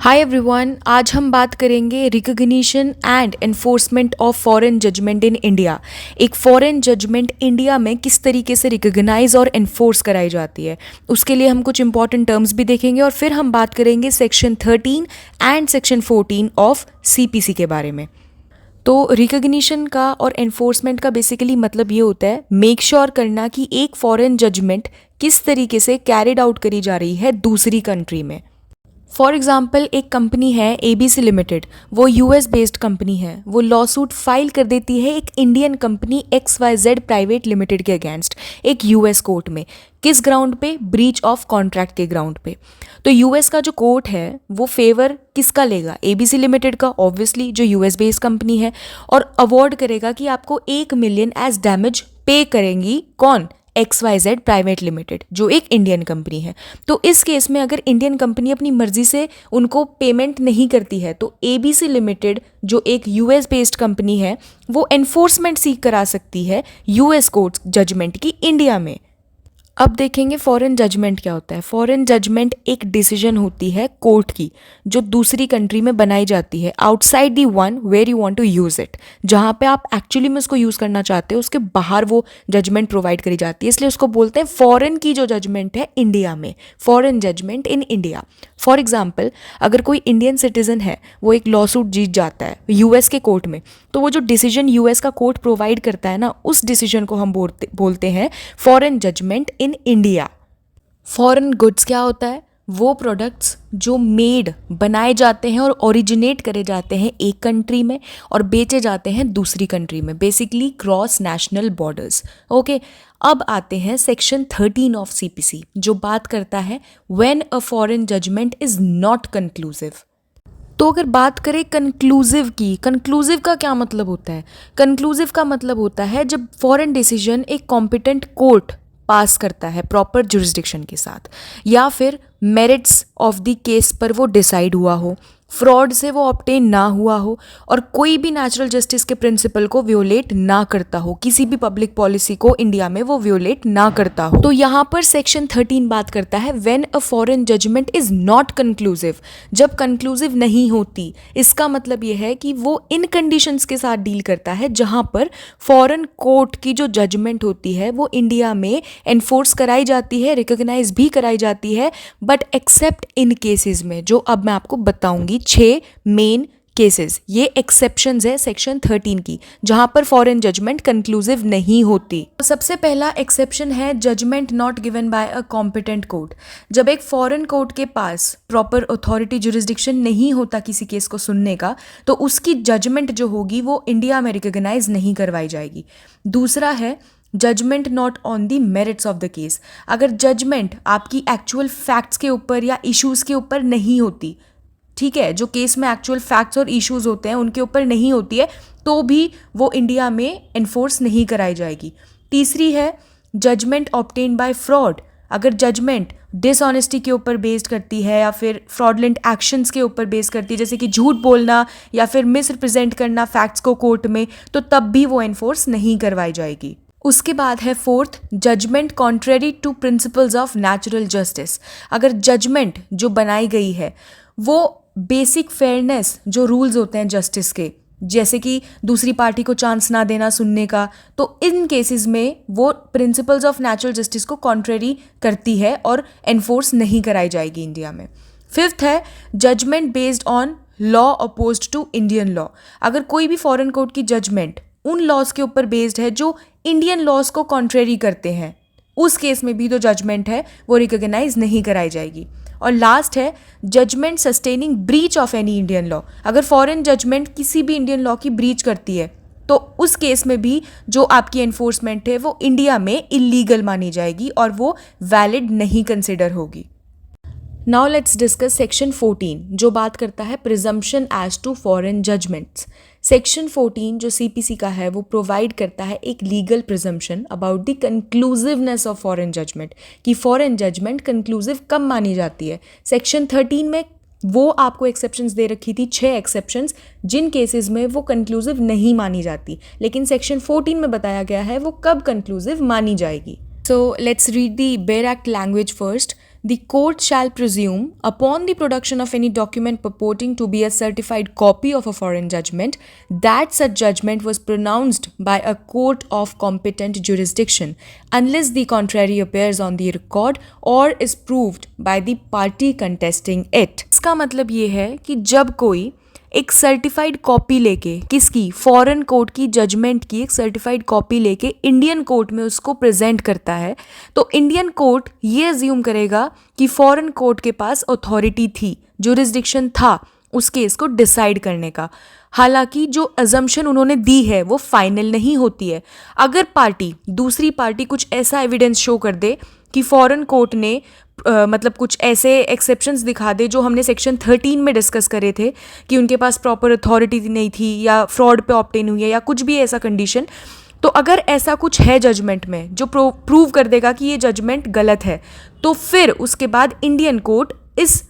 Hi everyone, आज हम बात करेंगे recognition and enforcement of foreign judgment in India. एक फॉरेन जजमेंट इंडिया में किस तरीके से रिकग्नाइज और एनफोर्स कराई जाती है, उसके लिए हम कुछ इंपॉर्टेंट टर्म्स भी देखेंगे और फिर हम बात करेंगे section 13 and section 14 of CPC के बारे में। तो रिकग्निशन का और एनफोर्समेंट का बेसिकली मतलब ये होता है मेक श्योर करना कि एक फॉरेन जजमेंट किस तरीके से कैरिड आउट करी जा रही है दूसरी कंट्री में। फॉर एग्जाम्पल, एक कंपनी है ABC लिमिटेड, वो US बेस्ड कंपनी है। वो लॉ सूट फाइल कर देती है एक Indian company XYZ private limited के अगेंस्ट एक US कोर्ट में। किस ग्राउंड पे? ब्रीच ऑफ कॉन्ट्रैक्ट के ग्राउंड पे। तो US का जो कोर्ट है वो फेवर किसका लेगा? ABC लिमिटेड का, ऑब्वियसली, जो US बेस्ड कंपनी है, और अवॉर्ड करेगा कि आपको 1 मिलियन एज डैमेज पे करेंगी। कौन? XYZ प्राइवेट लिमिटेड, जो एक इंडियन कंपनी है। तो इस केस में अगर इंडियन कंपनी अपनी मर्जी से उनको पेमेंट नहीं करती है तो ABC लिमिटेड, जो एक US बेस्ड कंपनी है, वो एनफोर्समेंट सीक करा सकती है US कोर्ट जजमेंट की इंडिया में। अब देखेंगे फॉरेन जजमेंट क्या होता है। फॉरेन जजमेंट एक डिसीजन होती है कोर्ट की जो दूसरी कंट्री में बनाई जाती है outside the one where you want to use it. जहाँ पे आप एक्चुअली में उसको यूज़ करना चाहते हो उसके बाहर वो जजमेंट प्रोवाइड करी जाती है, इसलिए उसको बोलते हैं फॉरेन की जो जजमेंट है इंडिया में, foreign judgment in India. For example, अगर कोई इंडियन सिटीजन है वो एक लॉ सूट जीत जाता है US के कोर्ट में, तो वो जो डिसीजन US का कोर्ट प्रोवाइड करता है ना, उस डिसीजन को हम बोलते हैं foreign judgment in India. Foreign goods क्या होता है? वो प्रोडक्ट्स जो मेड, बनाए जाते हैं और ओरिजिनेट करे जाते हैं एक कंट्री में और बेचे जाते हैं दूसरी कंट्री में, basically cross national borders. Okay, अब आते हैं सेक्शन 13 ऑफ CPC जो बात करता है when a foreign judgment is not conclusive. तो अगर बात करें कंक्लूसिव की, कंक्लूसिव का क्या मतलब होता है? कंक्लूसिव का मतलब होता है जब फॉरेन डिसीजन एक कॉम्पिटेंट कोर्ट पास करता है प्रॉपर जुरिस्डिक्शन के साथ, या फिर मेरिट्स ऑफ द केस पर वो डिसाइड हुआ हो, फ्रॉड से वो ऑब्टेन ना हुआ हो और कोई भी नेचुरल जस्टिस के प्रिंसिपल को वियोलेट ना करता हो, किसी भी पब्लिक पॉलिसी को इंडिया में वो वियोलेट ना करता हो। तो यहाँ पर सेक्शन 13 बात करता है when a foreign judgment is not conclusive, जब कंक्लूसिव नहीं होती। इसका मतलब ये है कि वो इन कंडीशंस के साथ डील करता है जहाँ पर फॉरेन कोर्ट की जो जजमेंट होती है वो इंडिया में एनफोर्स कराई जाती है, रिकॉग्नाइज भी कराई जाती है, बट एक्सेप्ट इन केसेस में, जो अब मैं आपको बताऊंगी 6 मेन केसेस। ये एक्सेप्शंस है सेक्शन 13 की जहां पर फॉरेन जजमेंट कंक्लूसिव नहीं होती। तो सबसे पहला एक्सेप्शन है judgment not given by a competent court. जब एक फॉरेन कोर्ट के पास प्रॉपर अथॉरिटी जुरिस्डिक्शन नहीं होता किसी केस को सुनने का, तो उसकी जजमेंट जो होगी वो इंडिया में रिकॉग्नाइज नहीं करवाई जाएगी। दूसरा है judgment not on the merits of the case. अगर जजमेंट आपकी एक्चुअल फैक्ट्स के ऊपर या इश्यूज़ के ऊपर नहीं होती, ठीक है, जो केस में एक्चुअल फैक्ट्स और इश्यूज होते हैं उनके ऊपर नहीं होती है, तो भी वो इंडिया में एनफोर्स नहीं कराई जाएगी। तीसरी है जजमेंट ऑब्टेन बाय फ्रॉड। अगर जजमेंट डिसऑनेस्टी के ऊपर बेस्ड करती है या फिर फ्रॉडलेंट एक्शंस के ऊपर बेस्ड करती है, जैसे कि झूठ बोलना या फिर मिस रिप्रेजेंट करना फैक्ट्स को कोर्ट में, तो तब भी वो एनफोर्स नहीं करवाई जाएगी। उसके बाद है fourth, judgment contrary to principles of natural justice. अगर जजमेंट जो बनाई गई है वो बेसिक फेयरनेस, जो रूल्स होते हैं जस्टिस के, जैसे कि दूसरी पार्टी को चांस ना देना सुनने का, तो इन केसेस में वो प्रिंसिपल्स ऑफ नेचुरल जस्टिस को कॉन्ट्रेरी करती है और एनफोर्स नहीं कराई जाएगी इंडिया में। फिफ्थ है judgment based on law opposed to Indian law. अगर कोई भी फॉरेन कोर्ट की जजमेंट उन लॉज के ऊपर बेस्ड है जो इंडियन लॉज को कॉन्ट्रेरी करते हैं, उस केस में भी जो जजमेंट है वो रिकॉग्नाइज नहीं कराई जाएगी। और लास्ट है judgment sustaining breach of any Indian law. अगर फॉरेन जजमेंट किसी भी इंडियन लॉ की ब्रीच करती है तो उस केस में भी जो आपकी एनफोर्समेंट है वो इंडिया में इलीगल मानी जाएगी और वो वैलिड नहीं कंसिडर होगी। नाउ लेट्स डिस्कस सेक्शन 14 जो बात करता है presumption as to foreign judgments. Section 14 जो CPC का है वो प्रोवाइड करता है एक legal presumption about the conclusiveness of foreign judgment, कि फॉरेन जजमेंट कंक्लूसिव कब मानी जाती है। सेक्शन 13 में वो आपको एक्सेप्शंस दे रखी थी, 6 एक्सेप्शंस, जिन केसेस में वो कंक्लूसिव नहीं मानी जाती, लेकिन सेक्शन 14 में बताया गया है वो कब कंक्लूसिव मानी जाएगी। So let's read the bare act language first. The court shall presume, upon the production of any document purporting to be a certified copy of a foreign judgment, that such judgment was pronounced by a court of competent jurisdiction, unless the contrary appears on the record or is proved by the party contesting it. इसका मतलब ये है कि जब कोई एक certified copy लेके किसकी फॉरेन कोर्ट की जजमेंट की एक सर्टिफाइड कॉपी लेके इंडियन कोर्ट में उसको प्रेजेंट करता है तो इंडियन कोर्ट ये अज्यूम करेगा कि फॉरेन कोर्ट के पास अथॉरिटी थी, जुरिस्डिक्शन था उस केस को डिसाइड करने का। हालांकि जो अजम्पशन उन्होंने दी है वो फाइनल नहीं होती है। अगर दूसरी पार्टी कुछ ऐसा एविडेंस शो कर दे कि फॉरेन कोर्ट ने मतलब कुछ ऐसे एक्सेप्शंस दिखा दे जो हमने सेक्शन 13 में डिस्कस करे थे कि उनके पास प्रॉपर अथॉरिटी नहीं थी या फ्रॉड पे ऑब्टेन हुई है या कुछ भी ऐसा कंडीशन, तो अगर ऐसा कुछ है जजमेंट में जो प्रूव कर देगा कि ये जजमेंट गलत है, तो फिर उसके बाद इंडियन कोर्ट इस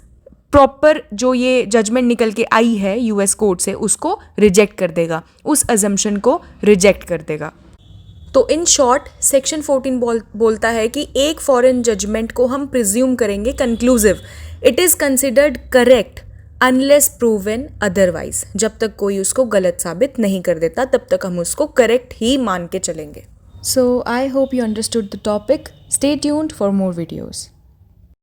प्रॉपर जो ये जजमेंट निकल के आई है यूएस कोर्ट से उसको रिजेक्ट कर देगा, उस अजम्पशन को रिजेक्ट कर देगा। तो इन शॉर्ट सेक्शन 14 बोलता है कि एक फॉरेन जजमेंट को हम प्रिज्यूम करेंगे conclusive, it is considered correct unless proven otherwise. जब तक कोई उसको गलत साबित नहीं कर देता तब तक हम उसको करेक्ट ही मान के चलेंगे। So I hope you understood the topic. Stay tuned for more videos.